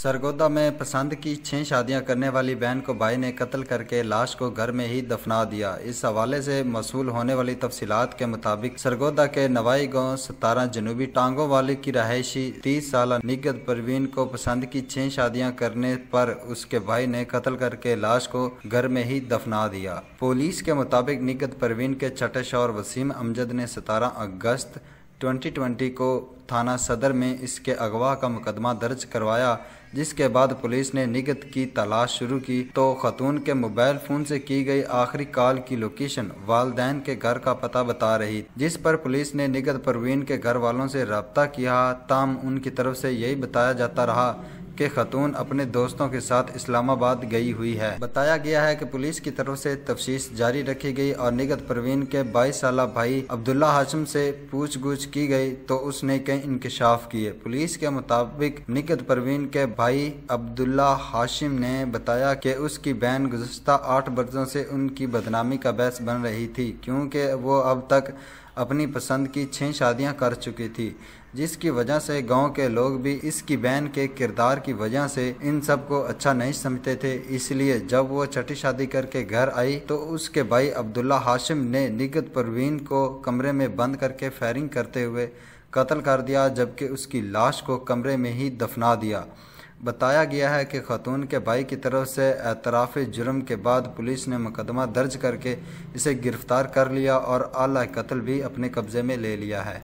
सरगोदा में पसंद की 6 शादियां करने वाली बहन को भाई ने कत्ल करके लाश को घर में ही दफना दिया। इस हवाले से मौसूल होने वाली तफसीलात के मुताबिक सरगोदा के नवाई गांव 17 जनूबी टांगों वाले की रहायशी 30 साल निगत परवीन को पसंद की 6 शादियां करने पर उसके भाई ने कत्ल करके लाश को घर में ही दफना दिया। पुलिस के मुताबिक निगत परवीन के छठे शौहर वसीम अमजद ने 17 अगस्त 2020 को थाना सदर में इसके अगवा का मुकदमा दर्ज करवाया, जिसके बाद पुलिस ने निगत की तलाश शुरू की तो खतून के मोबाइल फोन से की गई आखिरी कॉल की लोकेशन वालदैन के घर का पता बता रही, जिस पर पुलिस ने निगत परवीन के घर वालों से रब्ता किया। ताम उनकी तरफ से यही बताया जाता रहा कि खतून अपने दोस्तों के साथ इस्लामाबाद गई हुई है। बताया गया है कि पुलिस की तरफ से तफ्तीश जारी रखी गई और निगत परवीन के 22 साला भाई अब्दुल्ला हाशिम से पूछगछ की गई तो उसने कई इंकशाफ किए। पुलिस के मुताबिक निगत परवीन के भाई अब्दुल्ला हाशिम ने बताया कि उसकी बहन गुज़श्ता 8 बरसों से उनकी बदनामी का बायस बन रही थी, क्योंकि वो अब तक अपनी पसंद की 6 शादियां कर चुकी थी, जिसकी वजह से गांव के लोग भी इसकी बहन के किरदार की वजह से इन सब को अच्छा नहीं समझते थे। इसलिए जब वो छठी शादी करके घर आई तो उसके भाई अब्दुल्ला हाशिम ने निगत परवीन को कमरे में बंद करके फायरिंग करते हुए कत्ल कर दिया, जबकि उसकी लाश को कमरे में ही दफना दिया। बताया गया है कि खतून के भाई की तरफ से एतराफ़ जुर्म के बाद पुलिस ने मुकदमा दर्ज करके इसे गिरफ्तार कर लिया और आला कत्ल भी अपने कब्जे में ले लिया है।